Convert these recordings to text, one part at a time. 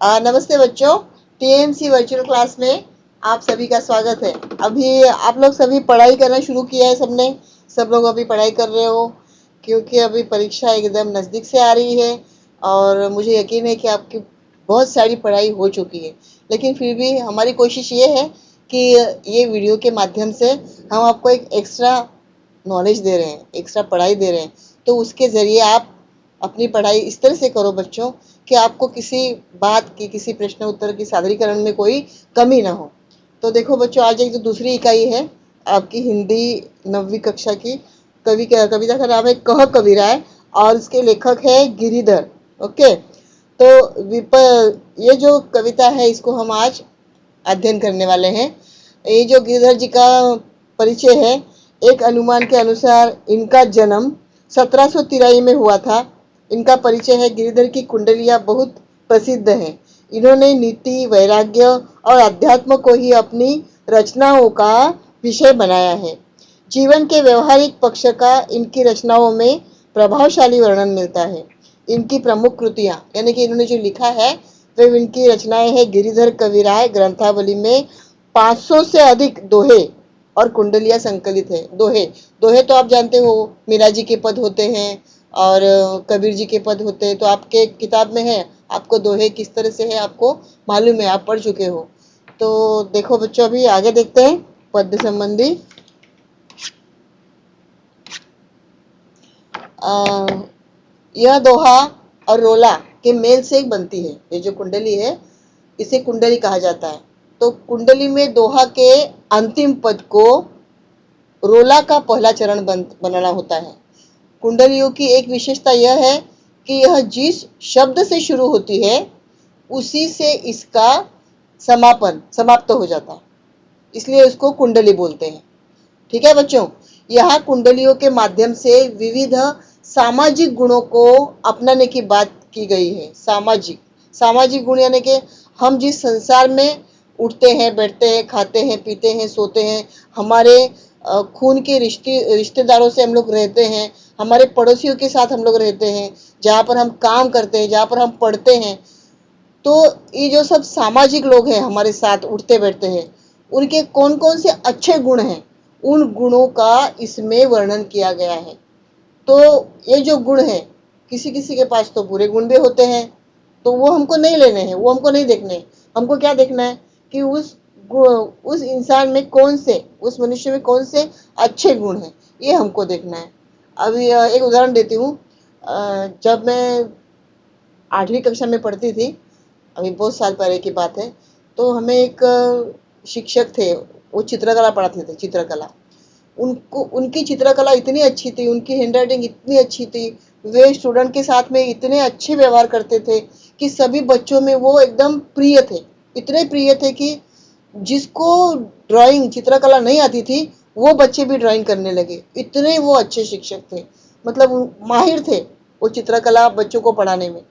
नमस्ते बच्चों। TMC virtual class में आप सभी का स्वागत है। अभी आप लोग सभी पढ़ाई करना शुरू किया है सबने। सब लोग अभी पढ़ाई कर रहे हो क्योंकि अभी परीक्षा एकदम नज़दीक से आ रही है और मुझे यकीन है कि आपकी बहुत सारी पढ़ाई हो चुकी है। लेकिन फिर भी हमारी कोशिश ये है कि ये वीडियो के माध्यम से हम आपको एक एक्स्ट्रा नॉलेज दे रहे हैं, एक्स्ट्रा पढ़ाई दे रहे हैं। तो उसके ज़रिए आप अपनी पढ़ाई इस तरह से करो बच्चों कि आपको किसी बात की, किसी प्रश्न उत्तर की सादरीकरण में कोई कमी ना हो। तो देखो बच्चों, आज एक जो दूसरी इकाई है आपकी हिंदी 9वीं कक्षा की कविता का नाम है कह कबीरा है और इसके लेखक है गिरिधर। ओके, तो ये जो कविता है इसको हम आज अध्ययन करने वाले हैं। ये जो गिरिधर जी का परिचय है, एक अनुमान के अनुसार इनका जन्म 1793 में हुआ था। इनका परिचय है, गिरिधर की कुंडलियां बहुत प्रसिद्ध हैं। इन्होंने नीति, वैराग्य और अध्यात्म को ही अपनी रचनाओं का विषय बनाया है। जीवन के व्यवहारिक पक्ष का इनकी रचनाओं में प्रभावशाली वर्णन मिलता है। इनकी प्रमुख कृतियां यानी कि इन्होंने जो लिखा है वे इनकी रचनाएं हैं। गिरिधर कविराय ग्रंथावली में 500 से अधिक दोहे और कुंडलियां संकलित है। दोहे दोहे तो आप जानते हो, मीरा जी के पद होते हैं और कबीर जी के पद होते हैं। तो आपके किताब में है, आपको दोहे किस तरह से है आपको मालूम है, आप पढ़ चुके हो। तो देखो बच्चों, अभी आगे देखते हैं पद्य संबंधी। यह दोहा और रोला के मेल से एक बनती है। ये जो कुंडली है इसे कुंडली कहा जाता है। तो कुंडली में दोहा के अंतिम पद को रोला का पहला चरण बनाना होता है। कुंडलियों की एक विशेषता यह है कि यह जिस शब्द से शुरू होती है उसी से इसका समापन समाप्त हो जाता है, इसलिए इसको कुंडली बोलते हैं। ठीक है बच्चों, यहाँ कुंडलियों के माध्यम से विविध सामाजिक गुणों को अपनाने की बात की गई है। सामाजिक सामाजिक गुण यानी कि हम जिस संसार में उठते हैं, बैठते हैं, खाते हैं, पीते हैं, सोते हैं, हमारे खून के रिश्तेदारों से हम लोग रहते हैं, हमारे पड़ोसियों के साथ हम लोग रहते हैं, जहाँ पर हम काम करते हैं, जहाँ पर हम पढ़ते हैं। तो ये जो सब सामाजिक लोग हैं हमारे साथ उठते बैठते हैं, उनके कौन कौन से अच्छे गुण हैं, उन गुणों का इसमें वर्णन किया गया है। तो ये जो गुण है, किसी किसी के पास तो बुरे गुण भी होते हैं, तो वो हमको नहीं लेने हैं, वो हमको नहीं देखने हैं। हमको क्या देखना है कि उस इंसान में कौन से, उस मनुष्य में कौन से अच्छे गुण हैं, ये हमको देखना है। अभी एक उदाहरण देती हूँ। जब मैं 8वीं कक्षा में पढ़ती थी, अभी बहुत साल पहले की बात है, तो हमें एक शिक्षक थे, वो चित्रकला पढ़ाते थे। चित्रकला, उनको उनकी चित्रकला इतनी अच्छी थी, उनकी हैंडराइटिंग इतनी अच्छी थी, वे स्टूडेंट के साथ में इतने अच्छे व्यवहार करते थे कि सभी बच्चों में वो एकदम प्रिय थे। इतने प्रिय थे कि जिसको ड्राइंग चित्रकला नहीं आती थी वो बच्चे भी ड्राइंग करने लगे। इतने वो अच्छे शिक्षक थे, मतलब माहिर थे वो चित्रकला बच्चों को पढ़ाने में।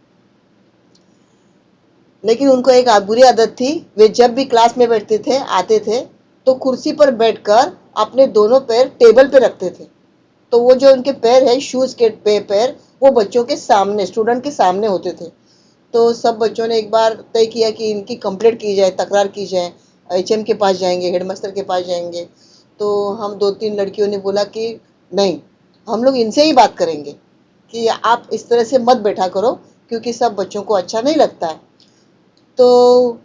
लेकिन उनको एक बुरी आदत थी, वे जब भी क्लास में बैठते थे, आते थे, तो कुर्सी पर बैठकर अपने दोनों पैर टेबल पे रखते थे। तो वो जो उनके पैर है, शूज के पैर, वो बच्चों के सामने, स्टूडेंट के सामने होते थे। तो सब बच्चों ने एक बार तय किया कि इनकी कंप्लेंट की जाए, तकरार की जाए, एचएम के पास जाएंगे, हेडमास्टर के पास जाएंगे। तो हम 2-3 लड़कियों ने बोला कि नहीं, हम लोग इनसे ही बात करेंगे कि आप इस तरह से मत बैठा करो, क्योंकि सब बच्चों को अच्छा नहीं लगता है। तो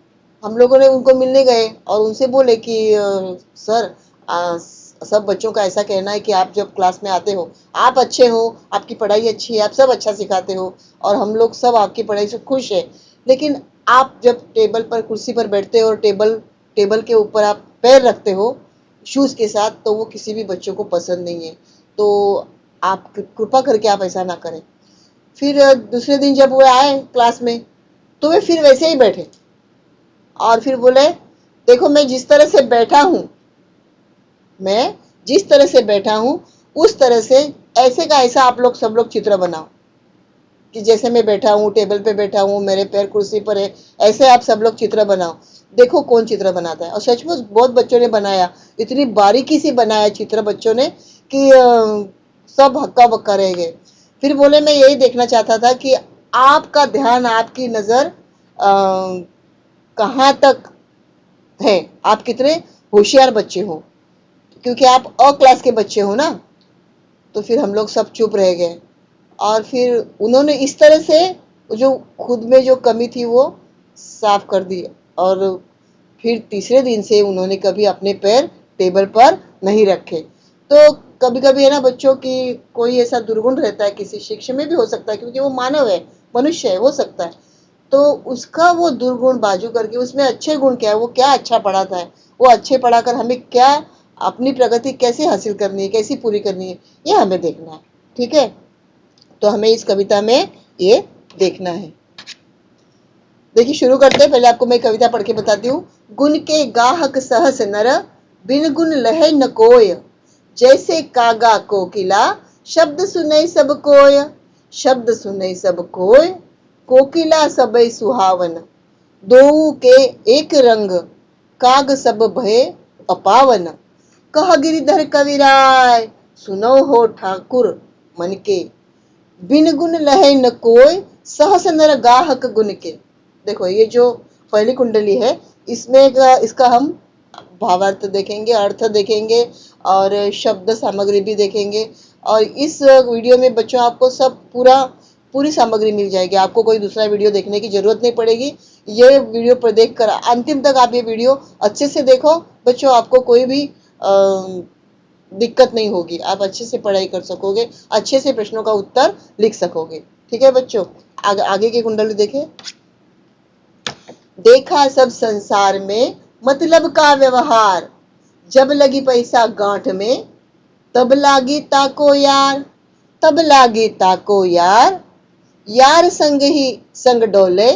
हम लोगों ने उनको मिलने गए और उनसे बोले कि सर, सब बच्चों का ऐसा कहना है कि आप जब क्लास में आते हो, आप अच्छे हो, आपकी पढ़ाई अच्छी है, आप सब अच्छा सिखाते हो और हम लोग सब आपकी पढ़ाई से खुश है, लेकिन आप जब टेबल पर, कुर्सी पर बैठते हो और टेबल टेबल के ऊपर आप पैर रखते हो शूज के साथ, तो वो किसी भी बच्चों को पसंद नहीं है। तो आप कृपा करके आप ऐसा ना करें। फिर दूसरे दिन जब वो आए क्लास में, तो वे फिर वैसे ही बैठे और फिर बोले, देखो मैं जिस तरह से बैठा हूं, मैं जिस तरह से बैठा हूं उस तरह से ऐसे का ऐसा आप लोग सब लोग चित्र बनाओ कि जैसे मैं बैठा हूं, टेबल पे बैठा हूं, मेरे पैर कुर्सी पर है, ऐसे आप सब लोग चित्र बनाओ। देखो कौन चित्र बनाता है। और सचमुच बहुत बच्चों ने बनाया, इतनी बारीकी से बनाया चित्र बच्चों ने कि सब हक्का बक्का रह गए। फिर बोले मैं यही देखना चाहता था कि आपका ध्यान, आपकी नजर कहाँ तक है, आप कितने होशियार बच्चे हो, क्योंकि आप अ क्लास के बच्चे हो ना। तो फिर हम लोग सब चुप रह गए और फिर उन्होंने इस तरह से जो खुद में जो कमी थी वो साफ कर दी। और फिर तीसरे दिन से उन्होंने कभी अपने पैर टेबल पर नहीं रखे। तो कभी कभी है ना बच्चों की कोई ऐसा दुर्गुण रहता है, किसी शिक्षक में भी हो सकता है, क्योंकि वो मानव है, मनुष्य है, हो सकता है। तो उसका वो दुर्गुण बाजू करके उसमें अच्छे गुण क्या है, वो क्या अच्छा पढ़ाता है, वो अच्छे पढ़ाकर हमें क्या अपनी प्रगति कैसे हासिल करनी है, कैसी पूरी करनी है, ये हमें देखना है। ठीक है, तो हमें इस कविता में ये देखना है। देखिए शुरू करते हैं। पहले आपको मैं कविता पढ़ के बताती हूँ। गुण के गाहक सहस नर, बिन गुण लहे न कोय, जैसे कागा कोकिला, शब्द सुनै सब कोय। शब्द सुनै सब कोय, कोकिला सबै सुहावन, दोऊ के एक रंग, काग सब भय अपावन। कह गिरिधर कविराय, सुनो हो ठाकुर मन के, बिन गुण लहे न कोय, सहस नर गाहक गुण के। देखो ये जो पहली कुंडली है, इसमें इसका हम भावार्थ देखेंगे, अर्थ देखेंगे और शब्द सामग्री भी देखेंगे। और इस वीडियो में बच्चों आपको सब पूरी सामग्री मिल जाएगी, आपको कोई दूसरा वीडियो देखने की जरूरत नहीं पड़ेगी। ये वीडियो पर देखकर अंतिम तक आप ये वीडियो अच्छे से देखो बच्चों, आपको कोई भी दिक्कत नहीं होगी, आप अच्छे से पढ़ाई कर सकोगे, अच्छे से प्रश्नों का उत्तर लिख सकोगे। ठीक है बच्चों, आगे की कुंडली देखें। देखा सब संसार में मतलब का व्यवहार, जब लगी पैसा गांठ में, तब लागी ताको यार, तब लागी ताको यार। यार संग ही संग डोले,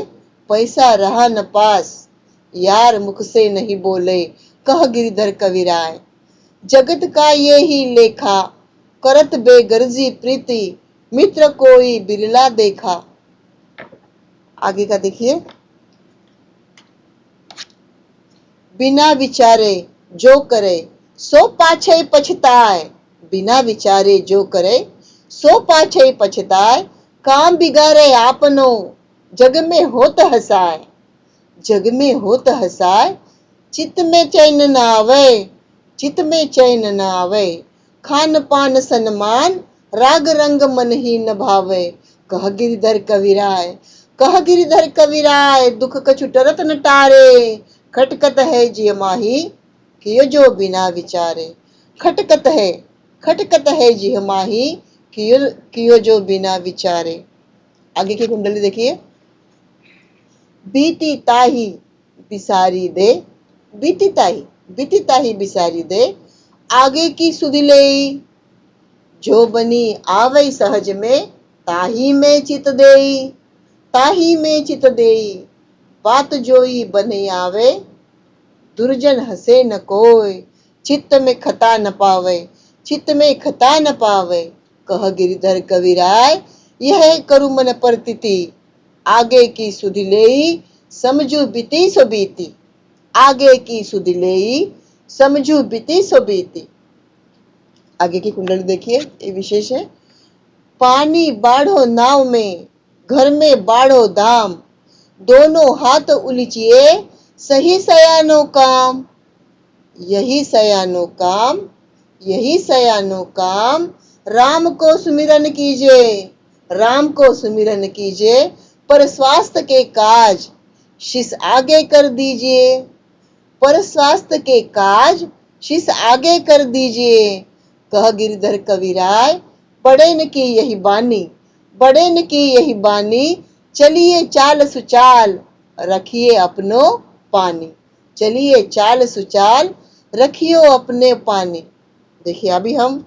पैसा रहा न पास, यार मुख से नहीं बोले, कह गिरिधर कविराय। जगत का ये ही लेखा, करत बेगर्जी प्रीति, मित्र कोई बिरला देखा। आगे का देखिए। बिना विचारे जो करे, सो पाछे पछताए। बिना विचारे जो करे, सो पाछे पछताए। काम बिगाड़े आपनो, जग में होत हसाए। जग में होत हसाए, चित्त में चैन न आवे, चित्त में चैन न आवे। खान पान सन्मान, राग रंग मन ही न भावे, कह गिरिधर कविराय। कह गिरिधर कविराय, दुख कछु टरत न टारे। खटकत है जिय माही, कियो जो बिना विचारे। खटकत है जिय माही, कियो जो बिना विचारे। आगे की कुंडली देखिए। बीती ताही बिसारी दे, बीती ताही बिसारी दे, आगे की सुधि लेई। जो बनी आवै सहज में, ताही में चित देई, ताही में चित देई। बात जोई बने आवे, दुर्जन हसे न कोय। चित्त में खता न पावे, चित्त में खता न पावे। कह गिरिधर कविराय, यह करु मन परतिति। आगे की सुधि लेई, समझू बीती सो बीती। आगे की सुधि लेई, समझू बीती सो बीती। आगे की कुंडली देखिए, ये विशेष है। पानी बाढ़ो नाव में, घर में बाढ़ो दाम। दोनों हाथ उलिचिए, सही सयानो काम। यही सयानो काम, यही सयानो काम। राम को सुमिरन कीजिए, राम को सुमिरन कीजिए। पर स्वास्थ्य के काज, शीश आगे कर दीजिए। पर स्वास्थ्य के काज, शीश आगे कर दीजिए। कह गिरिधर कविराय, बड़े न की यही बानी, बड़े न की यही बानी। चलिए चाल सुचाल, रखिए अपनो पानी। चलिए चाल सुचाल, रखियो अपने पानी। देखिए अभी हम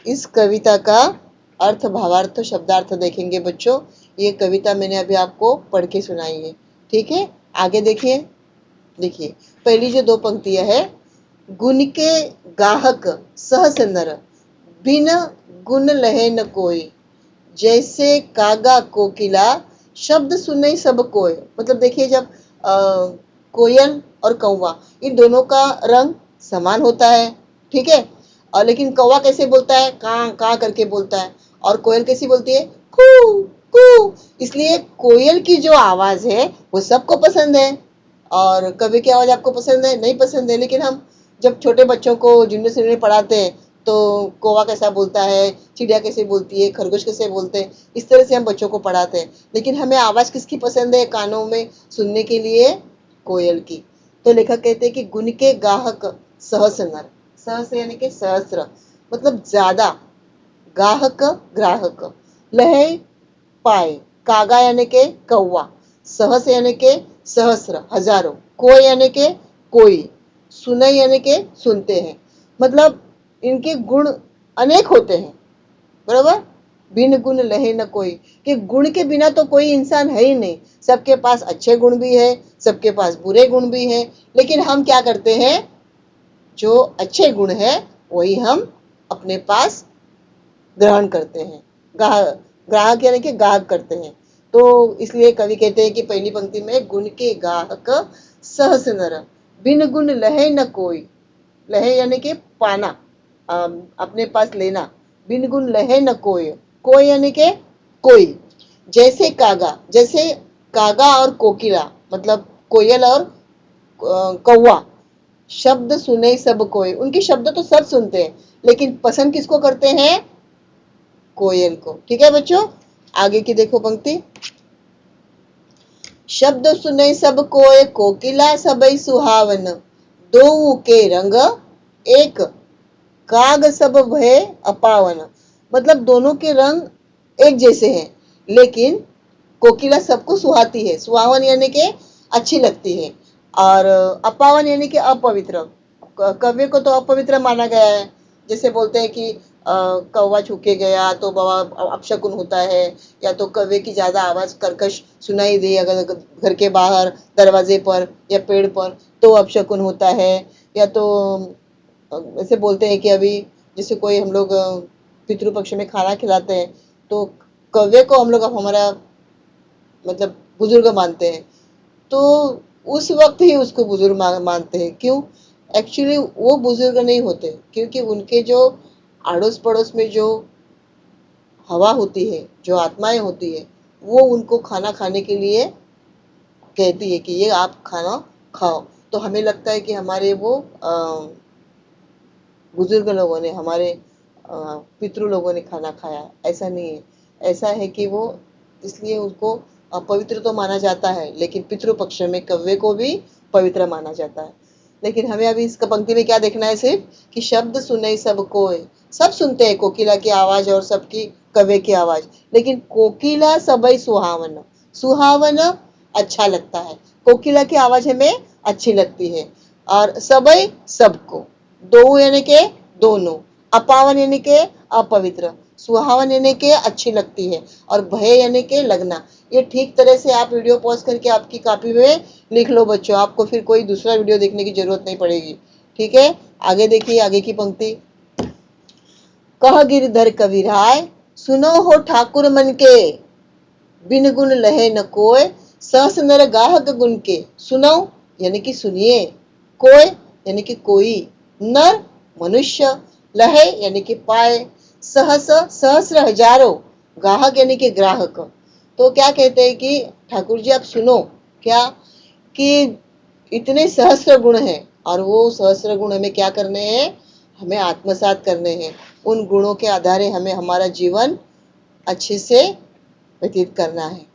इस कविता का अर्थ, भावार्थ, शब्दार्थ देखेंगे बच्चों। ये कविता मैंने अभी आपको पढ़ के सुनाई है। ठीक है, आगे देखिए। देखिए पहली जो दो पंक्तियां है, गुण के गाहक सहस नर, बिन गुण लहे न कोई। जैसे कागा कोकिला, शब्द सुने सब कोय। मतलब देखिए जब कोयल और कौवा, इन दोनों का रंग समान होता है। ठीक है, और लेकिन कौवा कैसे बोलता है, kaa kaa करके बोलता है, और कोयल कैसी बोलती है, कू कू। इसलिए कोयल की जो आवाज है वो सबको पसंद है। और कौवे की आवाज आपको पसंद है? नहीं पसंद है। लेकिन हम जब छोटे बच्चों को जूनियर सीनियर में पढ़ाते हैं तो कौवा कैसा बोलता है, चिड़िया कैसे बोलती है, खरगोश कैसे बोलते हैं, इस तरह से हम बच्चों को पढ़ाते हैं। लेकिन हमें आवाज किसकी पसंद है कानों में सुनने के लिए? कोयल की। तो लेखक कहते हैं कि गुण के गाहक सहस नर। सहस यानी कि सहस्र, मतलब ज्यादा, गाहक ग्राहक, लहे पाए, कागा यानी के कौवा, सहस यानी के सहस्र हजारों, कोई यानी के कोई, सुनई यानी के सुनते हैं। मतलब इनके गुण अनेक होते हैं, बराबर। बिन गुण लहे न कोई, कि गुण के बिना तो कोई इंसान है ही नहीं। सबके पास अच्छे गुण भी है, सबके पास बुरे गुण भी है। लेकिन हम क्या करते हैं? जो अच्छे गुण है वही हम अपने पास ग्रहण करते हैं, ग्राहक यानी कि गाहक करते हैं। तो इसलिए कवि कहते हैं कि पहली पंक्ति में गुण के गाहक सहस नर, बिन गुण लहे न कोई। लहे यानी कि पाना, अपने पास लेना। बिन गुण लहे न कोई, कोई यानी कि कोई। जैसे कागा, जैसे कागा और कोकिला, मतलब कोयल और कौवा, शब्द सुने सब कोई, उनके शब्द तो सब सुनते हैं लेकिन पसंद किसको करते हैं? कोयल को। ठीक है बच्चों, आगे की देखो पंक्ति। शब्द सुने सब कोय, कोकिला सबई सुहावन, दो के रंग एक, काग सब भय अपावन। मतलब दोनों के रंग एक जैसे हैं, लेकिन कोकिला सबको सुहाती है। सुहावन यानी कि अच्छी लगती है, और अपावन यानी कि अपवित्र। कव्य को तो अपवित्र माना गया है। जैसे बोलते हैं कि कौवा छूके गया तो बाबा अपशकुन होता है, या तो कौवे की ज्यादा आवाज कर्कश सुनाई दे अगर घर के बाहर दरवाजे पर या पेड़ पर तो अपशकुन होता है। या तो ऐसे बोलते हैं कि अभी जैसे कोई हम लोग पितृपक्ष में खाना खिलाते हैं तो कौवे को हम लोग अब हमारा मतलब बुजुर्ग मानते हैं, तो उस वक्त ही उसको बुजुर्ग मानते हैं। क्यों? एक्चुअली वो बुजुर्ग नहीं होते, क्योंकि उनके जो अड़ोस पड़ोस में जो हवा होती है, जो आत्माएं होती है, वो उनको खाना खाने के लिए कहती है कि ये आप खाना खाओ। तो हमें लगता है कि हमारे वो बुजुर्ग लोगों ने, हमारे पितृ लोगों ने खाना खाया। ऐसा नहीं है। ऐसा है कि वो इसलिए उसको पवित्र तो माना जाता है, लेकिन पितृ पक्ष में कव्य को भी पवित्र माना जाता है। लेकिन हमें अभी इस पंक्ति में क्या देखना है? सिर्फ कि शब्द सुने सब कोय, सब सुनते हैं कोकिला की आवाज और सबकी कव्य की आवाज, लेकिन कोकिला सबई सुहावन, सुहावन अच्छा लगता है। कोकिला की आवाज हमें अच्छी लगती है। और सबई सबको, दो यानी के दोनों, अपावन यानी के अपवित्र, सुहावन यानी के अच्छी लगती है, और भय यानी के लगना। ये ठीक तरह से आप वीडियो पॉज करके आपकी कॉपी में लिख लो बच्चों, आपको फिर कोई दूसरा वीडियो देखने की जरूरत नहीं पड़ेगी। ठीक है, आगे देखिए, आगे की पंक्ति। कह गिरधर कविराय, सुनो हो ठाकुर मन के, बिन गुण लहे न कोय, सहस नर गाहक गुण के। सुनो यानी कि सुनिए, कोय यानी कि कोई, नर मनुष्य, लहे यानी कि पाए, सहस सहस्र हजारों, गाहक यानी कि ग्राहक। तो क्या कहते हैं कि ठाकुर जी आप सुनो, क्या कि इतने सहस्र गुण हैं, और वो सहस्र गुण हमें क्या करने हैं? हमें आत्मसात करने हैं। उन गुणों के आधारे हमें हमारा जीवन अच्छे से व्यतीत करना है।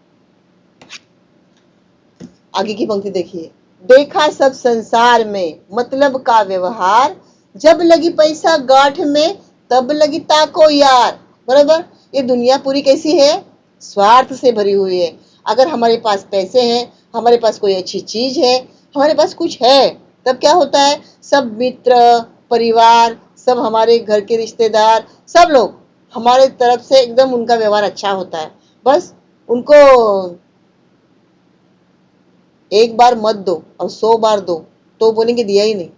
आगे की पंक्ति देखिए। देखा सब संसार में मतलब का व्यवहार, जब लगी पैसा गांठ में तब लगी ताको यार। बराबर। ये दुनिया पूरी कैसी है? स्वार्थ से भरी हुई है। अगर हमारे पास पैसे हैं, हमारे पास कोई अच्छी चीज है, हमारे पास कुछ है, तब क्या होता है? सब मित्र परिवार, सब हमारे घर के रिश्तेदार, सब लोग हमारे तरफ से एकदम उनका व्यवहार अच्छा होता है। बस उनको एक बार मत दो और 100 बार दो तो बोलेंगे दिया ही नहीं।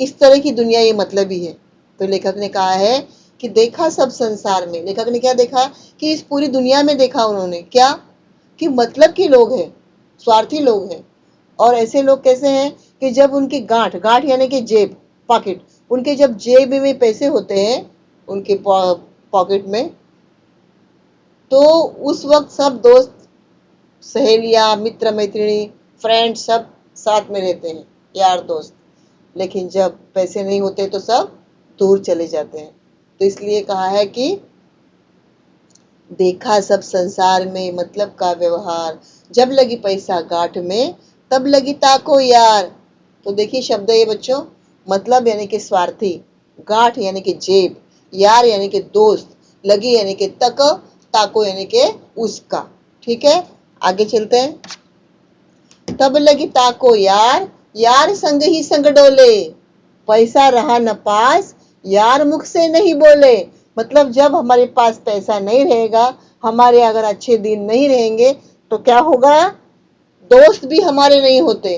इस तरह की दुनिया ये मतलब ही है। तो लेखक ने कहा है कि देखा सब संसार में। लेखक ने क्या देखा? कि इस पूरी दुनिया में देखा उन्होंने क्या? कि मतलब के लोग हैं, स्वार्थी लोग हैं। और ऐसे लोग कैसे हैं कि जब उनकी गांठ, गांठ यानी कि जेब, पॉकेट, उनके जब जेब में पैसे होते हैं उनके पॉकेट में, तो उस वक्त सब दोस्त, सहेलियां, मित्र मैत्रिणी, फ्रेंड सब साथ में रहते हैं, यार दोस्त। लेकिन जब पैसे नहीं होते तो सब दूर चले जाते हैं। तो इसलिए कहा है कि देखा सब संसार में मतलब का व्यवहार, जब लगी पैसा गांठ में तब लगी ताको यार। तो देखिए शब्द है ये बच्चों, मतलब यानी कि स्वार्थी, गांठ यानी कि जेब, यार यानी कि दोस्त, लगी यानी कि तक, ताको यानी कि उसका। ठीक है, आगे चलते हैं। तब लगी ताको यार, यार संग ही संग डोले, पैसा रहा न पास, यार मुख से नहीं बोले। मतलब जब हमारे पास पैसा नहीं रहेगा, हमारे अगर अच्छे दिन नहीं रहेंगे, तो क्या होगा, दोस्त भी हमारे नहीं होते।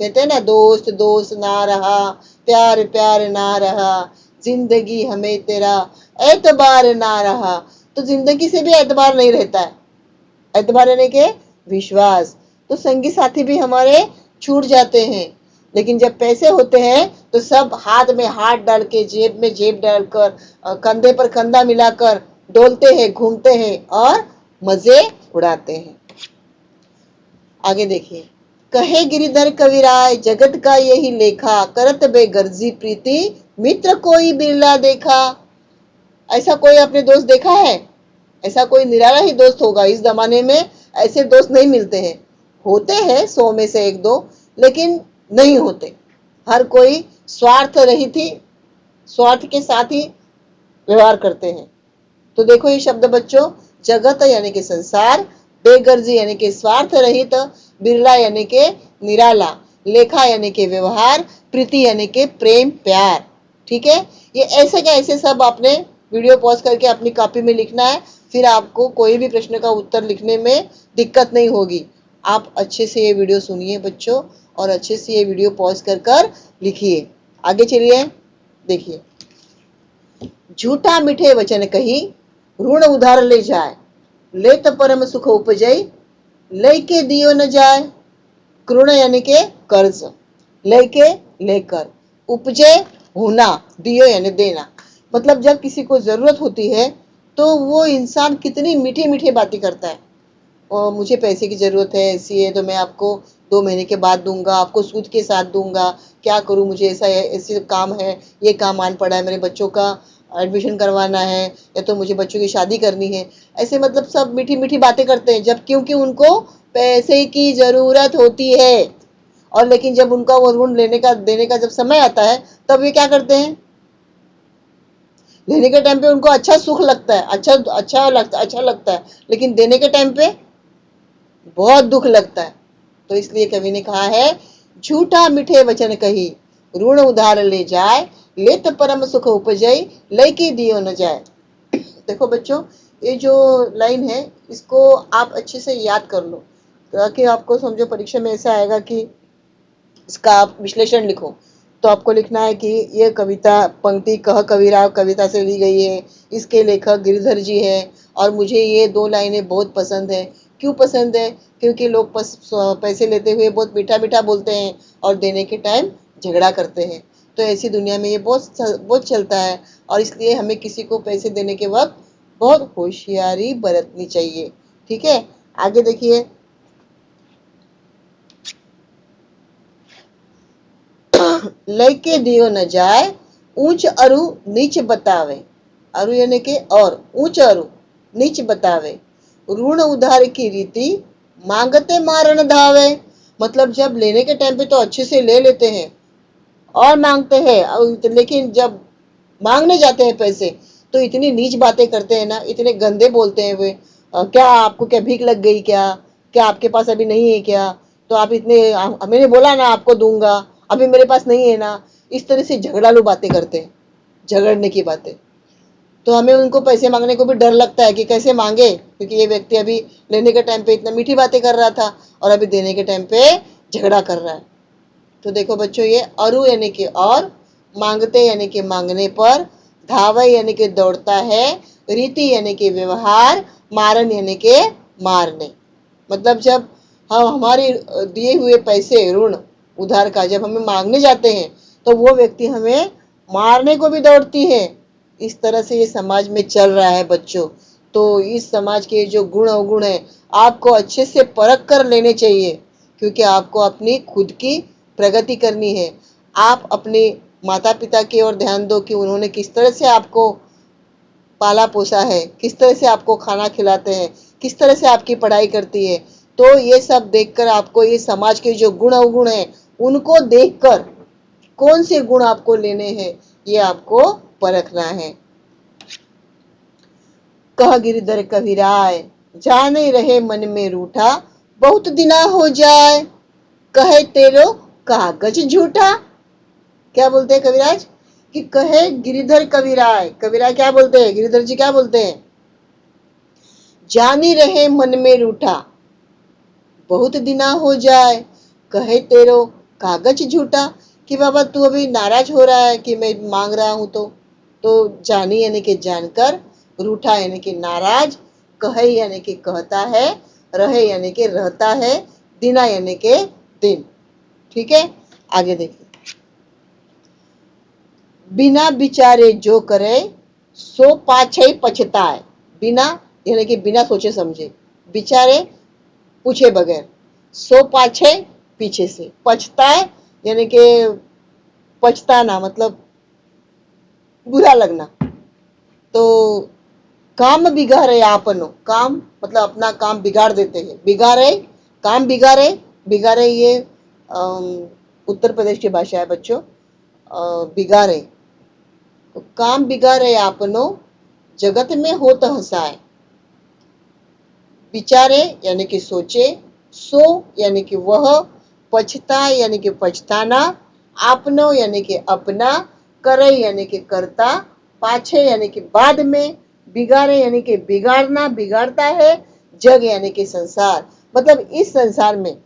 कहते हैं ना, दोस्त दोस्त ना रहा, प्यार प्यार ना रहा, जिंदगी हमें तेरा एतबार ना रहा। तो जिंदगी से भी एतबार नहीं रहता है। एतबार यानी के विश्वास। तो संगी साथी भी हमारे छूट जाते हैं। लेकिन जब पैसे होते हैं तो सब हाथ में हाथ डाल के, जेब में जेब डालकर, कंधे पर कंधा मिलाकर डोलते हैं, घूमते हैं और मजे उड़ाते हैं। आगे देखिए, कहे गिरिधर कविराय, जगत का यही लेखा, करत बेगर्जी प्रीति, मित्र कोई बिरला देखा। ऐसा कोई अपने दोस्त देखा है? ऐसा कोई निराला ही दोस्त होगा। इस जमाने में ऐसे दोस्त नहीं मिलते हैं। होते हैं 100 में से 1-2, लेकिन नहीं होते। हर कोई स्वार्थ रहित ही, स्वार्थ के साथ ही व्यवहार करते हैं। तो देखो ये शब्द बच्चों, जगत यानी कि संसार, बेगर्जी यानी कि स्वार्थ रहित, बिरला यानी कि निराला, लेखा यानी कि व्यवहार, प्रीति यानी कि प्रेम प्यार। ठीक है, ये ऐसे का ऐसे सब आपने वीडियो पॉज करके अपनी कॉपी में लिखना है। फिर आपको कोई भी प्रश्न का उत्तर लिखने में दिक्कत नहीं होगी। आप अच्छे से ये वीडियो सुनिए बच्चों, और अच्छे से ये वीडियो पॉज कर लिखिए। आगे चलिए, देखिए, झूठा मीठे वचन कही, ऋण उधार ले जाए, लेत परम सुख उपजई, लय के दियो न जाए। कृण यानी के कर्ज, लय के लेकर, उपजे होना, दियो यानी देना। मतलब जब किसी को जरूरत होती है तो वो इंसान कितनी मीठी मीठी बातें करता है। और मुझे पैसे की जरूरत है, ऐसी है तो मैं आपको 2 महीने के बाद दूंगा, आपको सूद के साथ दूंगा, क्या करूं, मुझे ऐसा है, ऐसे काम है, ये काम आन पड़ा है, मेरे बच्चों का एडमिशन करवाना है, या तो मुझे बच्चों की शादी करनी है। ऐसे मतलब सब मीठी मीठी बातें करते हैं, जब क्योंकि उनको पैसे की जरूरत होती है। और लेकिन जब उनका वो ऋण लेने का देने का जब समय आता है, तब ये क्या करते हैं, लेने के टाइम पे उनको अच्छा सुख लगता है, अच्छा लगता है, लेकिन देने के टाइम पे बहुत दुख लगता है। तो इसलिए कवि ने कहा है, झूठा मीठे वचन कही, ऋण उधार ले जाए, लेत परम सुख उपजई, लय की दियो न जाए। देखो बच्चों, ये जो लाइन है इसको आप अच्छे से याद कर लो, ताकि आपको समझो परीक्षा में ऐसा आएगा कि इसका आप विश्लेषण लिखो। तो आपको लिखना है कि ये कविता पंक्ति कह कविराव कविता से ली गई है, इसके लेखक गिरिधर जी हैं, और मुझे ये 2 लाइनें बहुत पसंद है। क्यों पसंद है? क्योंकि लोग पैसे लेते हुए बहुत मीठा मीठा बोलते हैं और देने के टाइम झगड़ा करते हैं। तो ऐसी दुनिया में ये बहुत चलता है, और इसलिए हमें किसी को पैसे देने के वक्त बहुत होशियारी बरतनी चाहिए। ठीक है, आगे देखिए, लय के दियो न जाए, ऊंच अरु नीच बतावे। अरु यानी के और, ऊंच अरु नीच बतावे, ऋण उधार की रीति, मांगते मारन धावे। मतलब जब लेने के टाइम पे तो अच्छे से ले लेते हैं और मांगते हैं, लेकिन जब मांगने जाते हैं पैसे तो इतनी नीच बातें करते हैं ना, इतने गंदे बोलते हैं वे। क्या आपको क्या भीख लग गई क्या? क्या आपके पास अभी नहीं है क्या? तो आप इतने, मैंने बोला ना आपको दूंगा, अभी मेरे पास नहीं है ना। इस तरह से झगड़ालू बातें करते हैं, झगड़ने की बातें। तो हमें उनको पैसे मांगने को भी डर लगता है कि कैसे मांगे, क्योंकि ये व्यक्ति अभी लेने के टाइम पे इतना मीठी बातें कर रहा था और अभी देने के टाइम पे झगड़ा कर रहा है। तो देखो बच्चों, ये अरु यानी कि और, मांगते यानी कि मांगने पर, धावे यानी कि दौड़ता है, रीति यानी कि व्यवहार, मारन यानी कि मारने। मतलब जब हम हमारे दिए हुए पैसे ऋण उधार का जब हमें मांगने जाते हैं तो वो व्यक्ति हमें मारने को भी दौड़ती है। इस तरह से ये समाज में चल रहा है बच्चों। तो इस समाज के जो गुण अवगुण है आपको अच्छे से परख कर लेने चाहिए, क्योंकि आपको अपनी खुद की प्रगति करनी है। आप अपने माता पिता की ओर ध्यान दो कि उन्होंने किस तरह से आपको पाला पोसा है, किस तरह से आपको खाना खिलाते हैं, किस तरह से आपकी पढ़ाई करती है। तो ये सब देखकर आपको ये समाज के जो गुण अवगुण हैं उनको देखकर कौन से गुण आपको लेने हैं ये आपको परखना है। कह गिरधर कविराय जाने रहे मन में रूठा, बहुत दिना हो जाए कहे तेरो कागज झूठा। क्या बोलते हैं कविराज कि कहे गिरिधर कविराय, कविराय क्या बोलते हैं, गिरिधर जी क्या बोलते हैं, जानी रहे मन में रूठा, बहुत दिना हो जाए कहे तेरो कागज झूठा। कि बाबा तू अभी नाराज हो रहा है कि मैं मांग रहा हूं तो जानी यानी कि जानकर, रूठा यानी कि नाराज, कहे यानी कि कहता है, रहे यानी कि रहता है, दिना यानी कि दिन। ठीक है, आगे देखिए। बिना विचारे जो करे सो पाछे पछताए। बिना यानी कि बिना सोचे समझे, विचारे पूछे बगैर, सो पाछे पीछे से, पछताए यानी कि पछताना मतलब बुरा लगना। तो काम बिगाड़े आपनो, काम मतलब अपना काम बिगाड़ देते हैं, बिगाड़े काम बिगाड़े, बिगाड़े ये उत्तर प्रदेश की भाषा है बच्चों। बिगाड़े तो काम बिगाड़े आपनो जगत में हो तो हंसाए। विचारे यानी कि सोचे, सो यानी कि वह, पछता यानी कि पछताना, आपनो यानी कि अपना, करे यानी कि करता, पाछे यानी कि बाद में, बिगाड़े यानी कि बिगाड़ना, बिगाड़ता है, जग यानी कि संसार। मतलब इस संसार में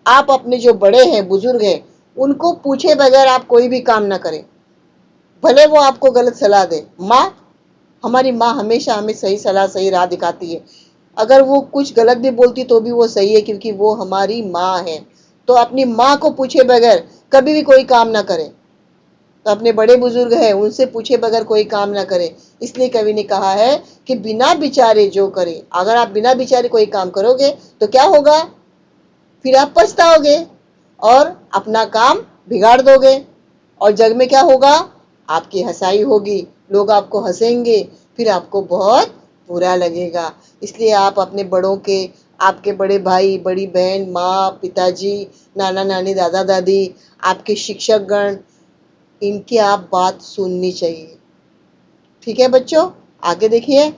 आप अपने जो बड़े हैं, बुजुर्ग हैं, उनको पूछे बगैर आप कोई भी काम ना करें, भले वो आपको गलत सलाह दे। माँ, हमारी माँ हमेशा हमें सही सलाह सही राह दिखाती है, अगर वो कुछ गलत भी बोलती तो भी वो सही है, क्योंकि वो हमारी माँ है। तो अपनी माँ को पूछे बगैर कभी भी कोई काम ना करें। तो अपने बड़े बुजुर्ग हैं उनसे पूछे बगैर कोई काम ना करें। इसलिए कवि ने कहा है कि बिना विचारे जो करे। अगर आप बिना विचारे कोई काम करोगे तो क्या होगा, फिर आप पछताओगे और अपना काम बिगाड़ दोगे, और जग में क्या होगा, आपकी हंसाई होगी, लोग आपको हंसेंगे, फिर आपको बहुत बुरा लगेगा। इसलिए आप अपने बड़ों के, आपके बड़े भाई बड़ी बहन, माँ पिताजी, नाना नानी, दादा दादी, आपके शिक्षक गण, इनकी आप बात सुननी चाहिए। ठीक है बच्चों, आगे देखिए।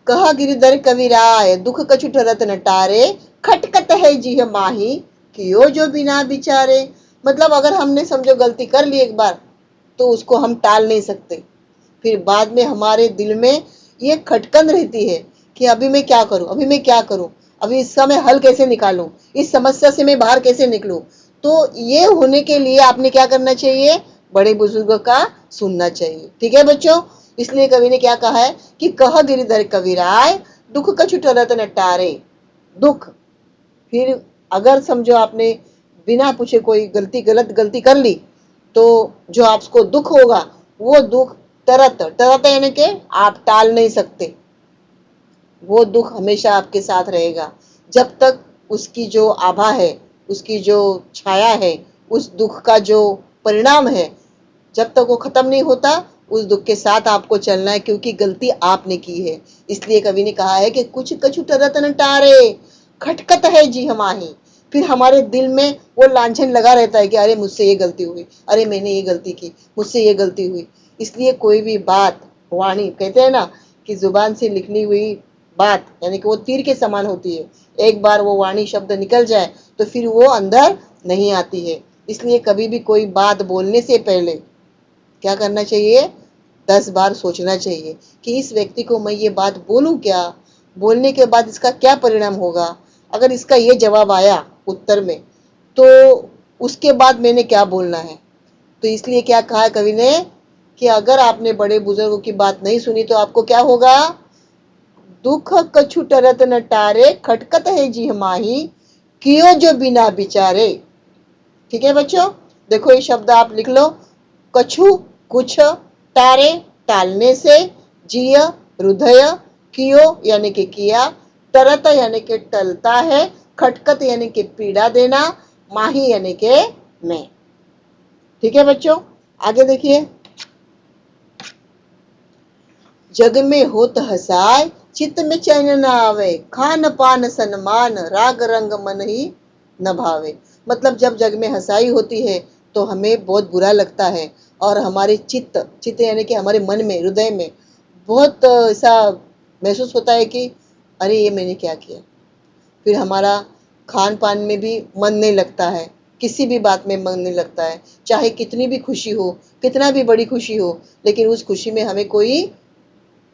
कहा गिरधर कविराय दुख कछु टरत न टारे, खटकत है जिह माही कियो जो बिना विचारे। मतलब अगर हमने समझो गलती कर ली एक बार तो उसको हम टाल नहीं सकते, फिर बाद में हमारे दिल में ये खटकन रहती है कि अभी मैं क्या करूं, अभी मैं क्या करूं, अभी इसका मैं हल कैसे निकालूं, इस समस्या से मैं बाहर कैसे निकलूं। तो ये होने के लिए आपने क्या करना चाहिए, बड़े बुजुर्गों का सुनना चाहिए। ठीक है बच्चों, इसलिए कवि ने क्या कहा है कि कह गिरधर कविराय दुख कछु टरत न टारे। दुख, फिर अगर समझो आपने बिना पूछे कोई गलत गलती कर ली तो जो आपको दुख होगा वो दुख तरत, तरत यानी कि आप टाल नहीं सकते, वो दुख हमेशा आपके साथ रहेगा। जब तक उसकी जो आभा है, उसकी जो छाया है, उस दुख का जो परिणाम है, जब तक वो खत्म नहीं होता उस दुख के साथ आपको चलना है, क्योंकि गलती आपने की है। इसलिए कवि ने कहा है कि कुछ कछु टरत न टारे, खटकत है जी हमाही। फिर हमारे दिल में वो लांछन लगा रहता है कि अरे मुझसे ये गलती हुई, अरे मैंने ये गलती की, मुझसे ये गलती हुई। इसलिए कोई भी बात, वाणी कहते हैं ना कि जुबान से निकली हुई बात यानी कि वो तीर के समान होती है, एक बार वो वाणी शब्द निकल जाए तो फिर वो अंदर नहीं आती है। इसलिए कभी भी कोई बात बोलने से पहले क्या करना चाहिए, 10 बार सोचना चाहिए कि इस व्यक्ति को मैं ये बात बोलूं क्या, बोलने के बाद इसका क्या परिणाम होगा, अगर इसका ये जवाब आया उत्तर में तो उसके बाद मैंने क्या बोलना है। तो इसलिए क्या कहा कवि ने कि अगर आपने बड़े बुजुर्गों की बात नहीं सुनी तो आपको क्या होगा, दुख कछु टरत न टारे, खटकत है जी माही कियो जो बिना विचारे। ठीक है बच्चों, देखो ये शब्द आप लिख लो, कछु कुछ, टारे टालने से, जिय हृदय, कियो यानी कि किया, तरत यानी कि टलता है, खटकत यानी कि पीड़ा देना, माही यानी कि मैं। ठीक है बच्चों, आगे देखिए। जग में होत हसाय, चित्त में चैन न आवे, खान पान सन्मान, राग रंग मन ही न भावे। मतलब जब जग में हंसाई होती है तो हमें बहुत बुरा लगता है और हमारे चित्त चित्त यानी कि हमारे मन में, हृदय में बहुत ऐसा महसूस होता है कि अरे ये मैंने क्या किया। फिर हमारा खान पान में भी मन नहीं लगता है, किसी भी बात में मन नहीं लगता है, चाहे कितनी भी खुशी हो, कितना भी बड़ी खुशी हो, लेकिन उस खुशी में हमें कोई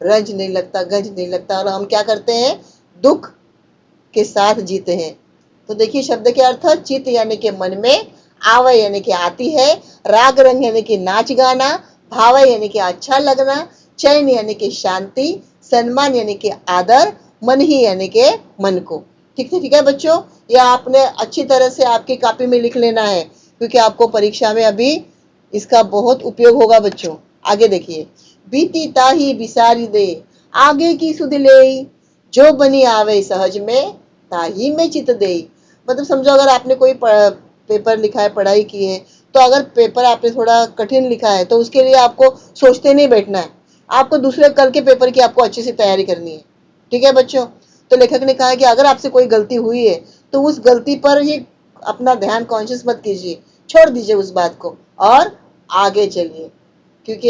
रंज नहीं लगता, गंज नहीं लगता, और हम क्या करते हैं, दुख के साथ जीते हैं। तो देखिए शब्द के अर्थ, चित यानी कि मन में, आवे यानी कि आती है, राग रंग यानी कि नाच गाना, भाव यानी कि अच्छा लगना, चैन यानी कि शांति, सम्मान यानी कि आदर, मन ही यानी कि मन को। ठीक है बच्चों, यह आपने अच्छी तरह से आपकी कॉपी में लिख लेना है, क्योंकि आपको परीक्षा में अभी इसका बहुत उपयोग होगा बच्चों। आगे देखिए। बीती ताही बिसारी दे, आगे की सुध ले, जो बनी आवे सहज में, ताही में चित दे। मतलब समझो अगर आपने कोई पेपर लिखा है, पढ़ाई की है, तो अगर पेपर आपने थोड़ा कठिन लिखा है तो उसके लिए आपको सोचते नहीं बैठना है, आपको दूसरे कल के पेपर की आपको अच्छे से तैयारी करनी है। ठीक है बच्चों, तो लेखक ने कहा है कि अगर आपसे कोई गलती हुई है तो उस गलती पर ही अपना ध्यान कॉन्शियस मत कीजिए, छोड़ दीजिए उस बात को और आगे चलिए। क्योंकि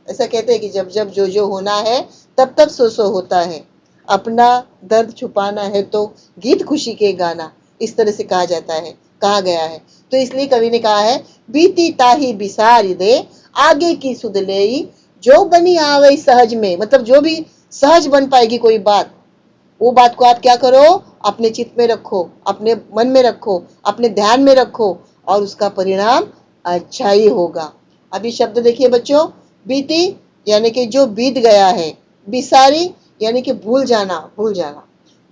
ऐसा कहते हैं कि जब जब जो जो होना है तब तब सो सो होता है, अपना दर्द छुपाना है तो गीत खुशी के गाना, इस तरह से कहा जाता है, कहा गया है। तो इसलिए कवि ने कहा है, बीती ताही बिसारी दे, आगे की सुध लेई, जो बनी आवे सहज में। मतलब जो भी सहज बन पाएगी कोई बात, वो बात को आप क्या करो, अपने चित्त में रखो, अपने मन में रखो, अपने ध्यान में रखो, और उसका परिणाम अच्छा ही होगा। अभी शब्द देखिए बच्चों। बीती यानी कि जो बीत गया है, बिसारी यानी कि भूल जाना, भूल जाना,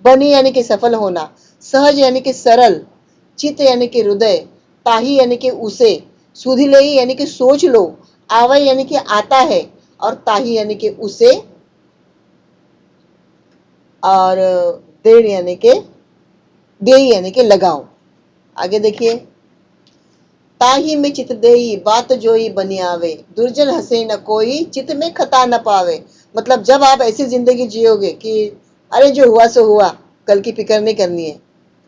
बनी यानी कि सफल होना, सहज यानी कि सरल, चित्त यानी कि हृदय, ताही यानी कि उसे, सुधि लई यानी कि सोच लो, आवय यानी कि आता है, और ताही यानी कि उसे, और देर यानी के दे यानी के लगाओ। आगे देखिए। ताही में चित देई, बात जोई बनी आवे, दुर्जन हंसे न कोई, चित में खता न पावे। मतलब जब आप ऐसी जिंदगी जियोगे कि अरे जो हुआ सो हुआ, कल की फिक्र नहीं करनी है।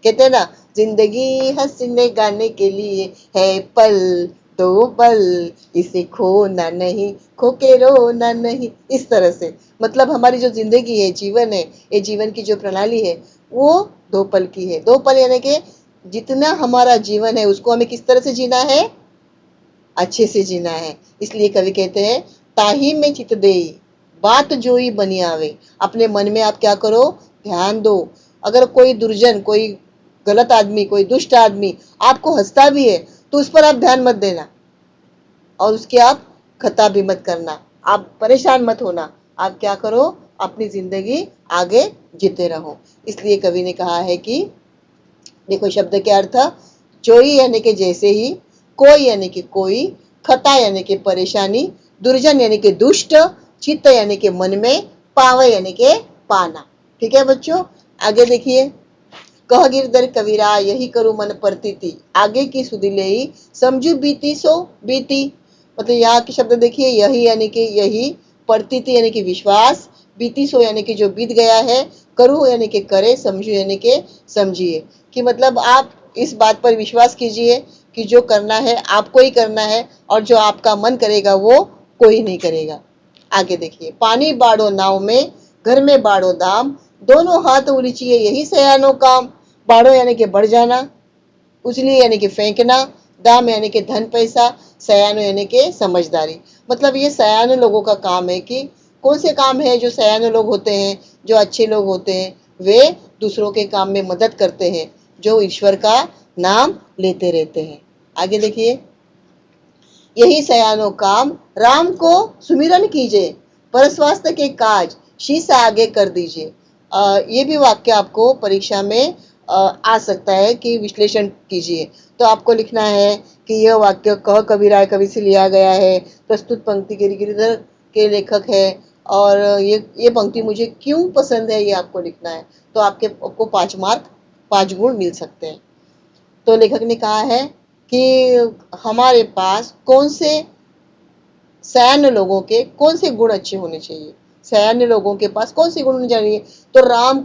कहते हैं ना, जिंदगी हंसने गाने के लिए है पल दो पल, इसे खोना नहीं, खो के रोना नहीं, इस तरह से। मतलब हमारी जो जिंदगी है, जीवन है, ये जीवन की जो प्रणाली है वो 2 पल की है। 2 पल यानी कि जितना हमारा जीवन है उसको हमें किस तरह से जीना है, अच्छे से जीना है। इसलिए कवि कहते हैं, ताही में चित देई, बात जोई बनी आवे। अपने मन में आप क्या करो, ध्यान दो। अगर कोई दुर्जन, कोई गलत आदमी, कोई दुष्ट आदमी आपको हंसता भी है तो उस पर आप ध्यान मत देना और उसकी आप खता भी मत करना, आप परेशान मत होना। आप क्या करो, अपनी जिंदगी आगे जीते रहो। इसलिए कवि ने कहा है कि देखो शब्द के अर्थ, जोई यानी कि जैसे ही, कोई यानी कि कोई, खता यानी कि परेशानी, दुर्जन यानी कि दुष्ट, चित्त यानी कि मन में, पावे यानी कि पाना। ठीक है बच्चों, आगे देखिए। कह गिरधर कविरा, यही करूं मन प्रतीति, आगे की सुधि लेई, समझू बीती सो बीती। मतलब यहाँ के शब्द देखिए, यही यानी कि यही, प्रतीति यानी कि विश्वास, बीती सो यानी कि जो बीत गया है, करूं यानी कि करे, समझू यानी कि समझिए। कि मतलब आप इस बात पर विश्वास कीजिए कि जो करना है आपको ही करना है, और जो आपका मन करेगा वो कोई नहीं करेगा। आगे देखिए। पानी बाड़ो नाव में, घर में बाड़ो दाम, दोनों हाथ उलीचिए यही सयानो काम। बाड़ो यानी कि बढ़ जाना, उछली यानी कि फेंकना, दाम यानी कि धन पैसा, सयानो यानी कि समझदारी। मतलब ये सयानो लोगों का काम है। कि कौन से काम है जो सयानो लोग होते हैं, जो अच्छे लोग होते हैं, वे दूसरों के काम में मदद करते हैं, जो ईश्वर का नाम लेते रहते हैं। आगे देखिए। यही सयानो काम, राम को सुमिरन कीजिए, पर स्वास्थ्य के काज शीश आगे कर दीजिए। ये भी वाक्य आपको परीक्षा में आ सकता है कि विश्लेषण कीजिए। तो आपको लिखना है कि यह वाक्य कह कविराय कवि से लिया गया है, प्रस्तुत पंक्ति गिरिधर के लेखक है, और ये पंक्ति मुझे क्यों पसंद है ये आपको लिखना है। तो आपको 5 मार्क 5 गुण मिल सकते हैं। तो लेखक ने कहा है कि हमारे पास कौन से सयान्य लोगों के कौन से गुण अच्छे होने चाहिए। सयान्य लोगों के पास कौन से गुण होने चाहिए। तो राम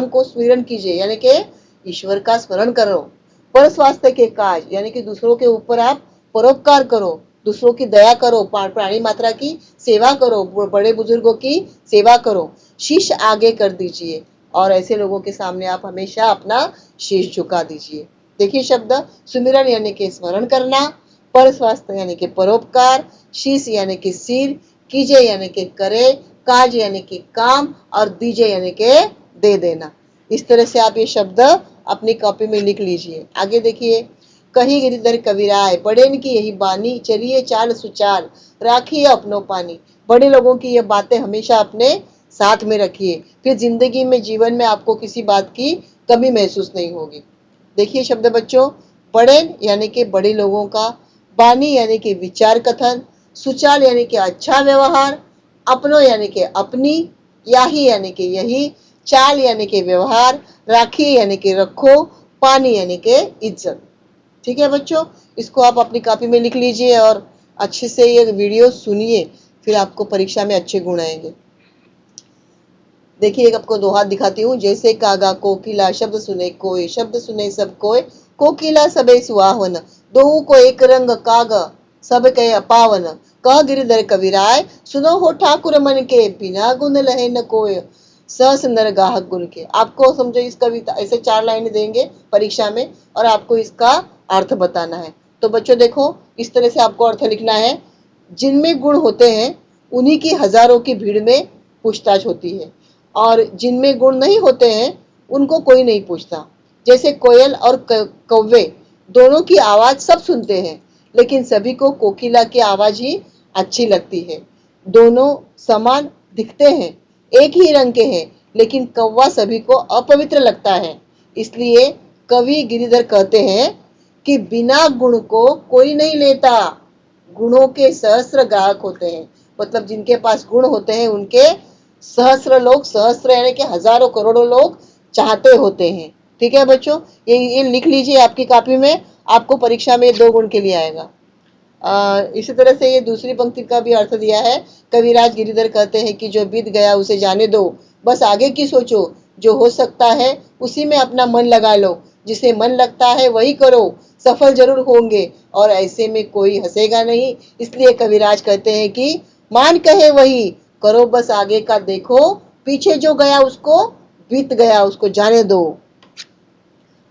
को स्मरण कीजिए, यानी कि ईश्वर का स्मरण करो। पर स्वास्थ्य के काज, यानी कि दूसरों के ऊपर आप परोपकार करो, दूसरों की दया करो, प्राणी मात्रा की सेवा करो, बड़े बुजुर्गों की सेवा करो। शीश आगे कर दीजिए, और ऐसे लोगों के सामने आप हमेशा अपना शीश झुका दीजिए। देखिए शब्द सुमिरन यानी कि स्मरण करना, पर स्वास्थ्य यानी कि परोपकार, शीश यानी कि सिर, कीजिए यानी कि करे, काज यानी कि काम, और दीजिए यानी कि दे देना। इस तरह से आप ये शब्द अपनी कॉपी में लिख लीजिए। आगे देखिए, कही गिरिधर कविराय बड़ेन की यही बानी, चलिए चाल सुचाल राखिए अपनो पानी। बड़े लोगों की ये बातें हमेशा अपने साथ में रखिए, फिर जिंदगी में जीवन में आपको किसी बात की कमी महसूस नहीं होगी। देखिए शब्द बच्चों, बड़े यानी कि बड़े लोगों का, बानी यानी कि विचार कथन, सुचाल यानी कि अच्छा व्यवहार, अपनो यानी कि अपनी, याही यानी कि यही, चाल यानी कि व्यवहार, राखी यानी कि रखो, पानी यानी कि इज्जत। ठीक है बच्चों, इसको आप अपनी कॉपी में लिख लीजिए और अच्छे से ये वीडियो सुनिए, फिर आपको परीक्षा में अच्छे गुण आएंगे। देखिए एक आपको दोहा दिखाती हूँ। जैसे कागा कोकिला शब्द सुने कोय, शब्द सुने सब कोय, कोकिला सबे सुहावन, दोऊ को एक रंग कागा सब कहे अपावन। कह गिरधर कविराय सुनो हो ठाकुर मन के, बिना गुण लहे न कोय, सहस नर गाहक गुण के। आपको समझो इस कविता ऐसे 4 लाइनें देंगे परीक्षा में, और आपको इसका अर्थ बताना है। तो बच्चों देखो, इस तरह से आपको अर्थ लिखना है। जिनमें गुण होते हैं उन्हीं की हजारों की भीड़ में पूछताछ होती है, और जिनमें गुण नहीं होते हैं उनको कोई नहीं पूछता। जैसे कोयल और कौवे दोनों की आवाज सब सुनते हैं, लेकिन सभी को कोकिला की आवाज ही अच्छी लगती है। दोनों समान दिखते हैं, एक ही रंग के हैं, लेकिन कौवा सभी को अपवित्र लगता है। इसलिए कवि गिरिधर कहते हैं कि बिना गुण को कोई नहीं लेता, गुणों के सहस्त्र ग्राहक होते हैं। मतलब जिनके पास गुण होते हैं उनके सहस्त्र लोग, सहस्त्र यानी कि हजारों करोड़ों लोग चाहते होते हैं। ठीक है बच्चों, ये लिख लीजिए आपकी कॉपी में, आपको परीक्षा में 2 गुण के लिए आएगा। इसी तरह से ये दूसरी पंक्ति का भी अर्थ दिया है। कविराज गिरिधर कहते हैं कि जो बीत गया उसे जाने दो, बस आगे की सोचो, जो हो सकता है उसी में अपना मन लगा लो, जिसे मन लगता है वही करो, सफल जरूर होंगे, और ऐसे में कोई हंसेगा नहीं। इसलिए कविराज कहते हैं कि मान कहे वही, करो बस आगे का देखो, पीछे जो गया उसको बीत गया उसको जाने दो।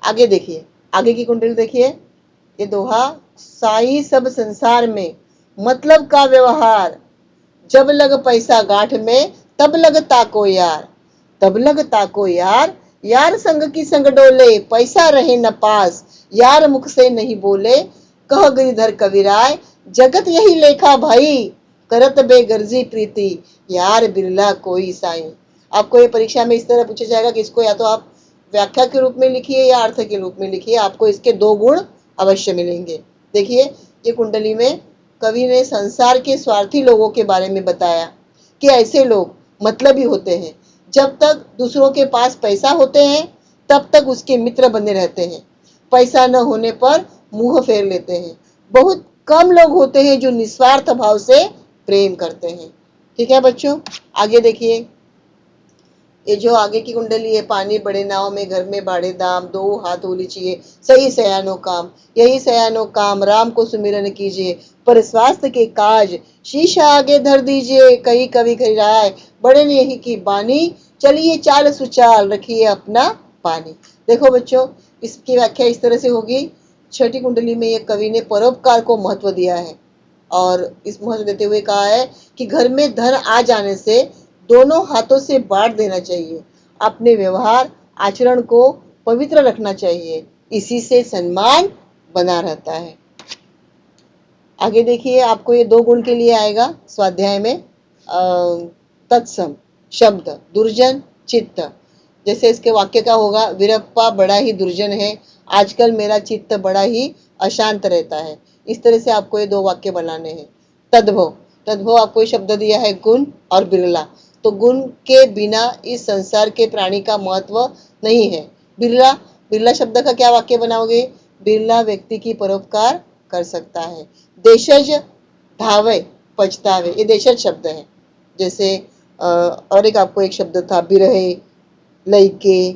आगे देखिए, आगे की कुंडली देखिए। ये दोहा, साई सब संसार में मतलब का व्यवहार, जब लग पैसा गांठ में तब लग ताको यार, तब लग ताको यार, यार संग की संग डोले, पैसा रहे न पास, यार मुख से नहीं बोले, कह गिरिधर कविराय जगत यही लेखा भाई, करत बेगर्जी प्रीति, यार बिरला कोई साई। आपको ये परीक्षा में इस तरह पूछा जाएगा कि इसको या तो आप व्याख्या के रूप में लिखिए या अर्थ के रूप में लिखिए, आपको इसके 2 गुण अवश्य मिलेंगे। देखिए ये कुंडली में कवि ने संसार के स्वार्थी लोगों के बारे में बताया कि ऐसे लोग मतलबी होते हैं, जब तक दूसरों के पास पैसा होते हैं तब तक उसके मित्र बने रहते हैं, पैसा न होने पर मुंह फेर लेते हैं। बहुत कम लोग होते हैं जो निस्वार्थ भाव से प्रेम करते हैं। ठीक है बच्चों, आगे देखिए। ये जो आगे की कुंडली है, पानी बड़े नाव में घर में बाड़े दाम, दो हाथ उलीचिए सही सयानो काम, यही सयानो काम राम को सुमिरन कीजिए, पर स्वास्थ्य के काज शीशा आगे धर दीजिए, कही कवि राय बड़े ने यही की बानी, चलिए चाल सुचाल रखिए अपना पानी। देखो बच्चों, इसकी व्याख्या इस तरह से होगी। छठी कुंडली में ये कवि ने परोपकार को महत्व दिया है, और इस महत्व देते हुए कहा है कि घर में धन आ जाने से दोनों हाथों से बांट देना चाहिए, अपने व्यवहार आचरण को पवित्र रखना चाहिए, इसी से सम्मान बना रहता है। आगे देखिए, आपको ये 2 गुण के लिए आएगा स्वाध्याय में। तत्सम शब्द दुर्जन चित्त, जैसे इसके वाक्य का होगा, वीरप्पा बड़ा ही दुर्जन है, आजकल मेरा चित्त बड़ा ही अशांत रहता है। इस तरह से आपको ये 2 वाक्य बनाने हैं। तद्भव, तद्भव आपको ये शब्द दिया है गुण और बिरला। तो गुण के बिना इस संसार के प्राणी का महत्व नहीं है। बिरला, बिरला शब्द का क्या वाक्य बनाओगे? बिरला व्यक्ति की परोपकार कर सकता है। देशज धावे पछतावे, ये देशज शब्द है। जैसे और एक आपको एक शब्द था बिरहे, लइके,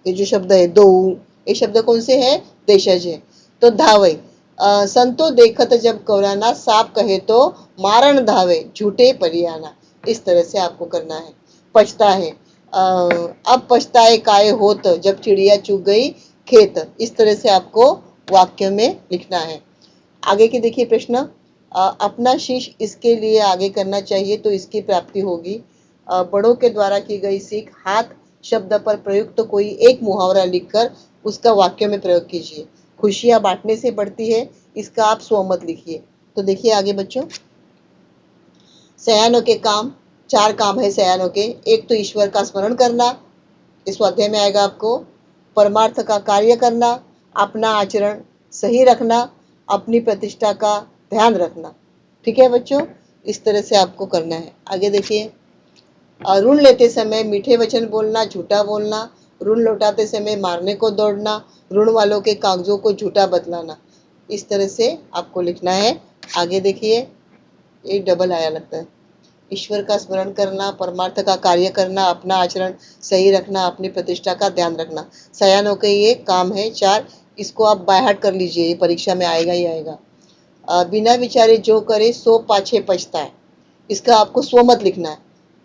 ये जो शब्द है दो, ये शब्द कौन से है? देशज है। तो धावे, संतो देखत जब कौराना, साप कहे तो मारण धावे, झूठे परियाना। इस तरह से आपको करना है। पछता है, अब पछताए काहे होत, जब चिड़िया चुग गई खेत। इस तरह से आपको वाक्य में लिखना है। आगे के देखिए प्रश्न, अपना शीश इसके लिए आगे करना चाहिए तो इसकी प्राप्ति होगी। बड़ों के द्वारा की गई सीख, हाथ शब्द पर प्रयुक्त तो कोई एक मुहावरा लिखकर उसका वाक्य में प्रयोग कीजिए। खुशियां बांटने से बढ़ती है, इसका आप स्वमत लिखिए। तो देखिए आगे बच्चों, सयानों के काम, 4 काम है सयानों के। एक तो ईश्वर का स्मरण करना, इस स्वाध्याय में आएगा आपको। परमार्थ का कार्य करना, अपना आचरण सही रखना, अपनी प्रतिष्ठा का ध्यान रखना। ठीक है बच्चों, इस तरह से आपको करना है। आगे देखिए, ऋण लेते समय मीठे वचन बोलना, झूठा बोलना, ऋण लौटाते समय मारने को दौड़ना, ऋण वालों के कागजों को झूठा बतलाना। इस तरह से आपको लिखना है। आगे देखिए, ये डबल आया लगता है। ईश्वर का स्मरण करना, परमार्थ का कार्य करना, अपना आचरण सही रखना, अपनी प्रतिष्ठा का ध्यान रखना। सयानों के ये काम है 4। इसको आप बाय हार्ट कर लीजिए, ये परीक्षा में आएगा ही आएगा। बिना विचारे जो करे सो पाछे पछताए, इसका आपको स्वमत लिखना है।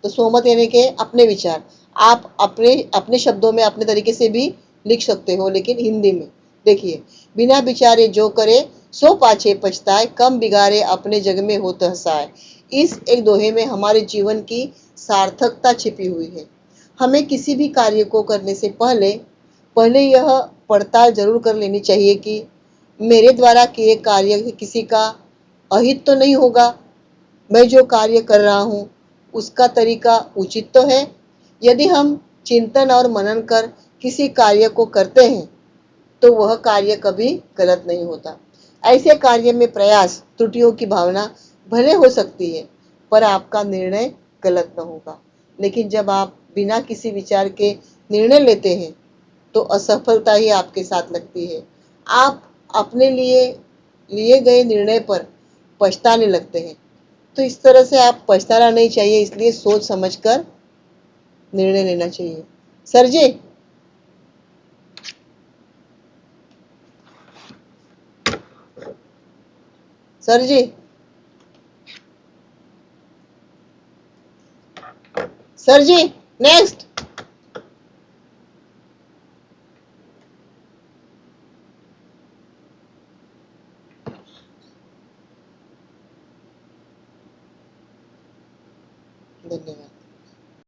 तो स्वमत यानी कि अपने विचार। आप अपने अपने शब्दों में अपने तरीके से भी लिख सकते हो, लेकिन हिंदी में। देखिए, बिना विचारे जो करे सो पाछे पछताए, कम बिगाड़े अपने जग में होत हसाए। इस एक दोहे में हमारे जीवन की सार्थकता छिपी हुई है। हमें किसी भी कार्य को करने से पहले पहले यह पड़ताल जरूर कर लेनी चाहिए कि मेरे द्वारा किए कार्य किसी का अहित तो नहीं होगा, मैं जो कार्य कर रहा हूँ उसका तरीका उचित तो है। यदि हम चिंतन और मनन कर किसी कार्य को करते हैं तो वह कार्य कभी गलत नहीं होता। ऐसे कार्य में प्रयास त्रुटियों की भावना भले हो सकती है, पर आपका निर्णय गलत न होगा। लेकिन जब आप बिना किसी विचार के निर्णय लेते हैं तो असफलता ही आपके साथ लगती है। आप अपने लिए लिए गए निर्णय पर पछताने लगते हैं। तो इस तरह से आप पछताना नहीं चाहिए, इसलिए सोच समझकर निर्णय लेना चाहिए। सर जी, सर जी, सर जी, नेक्स्ट। धन्यवाद।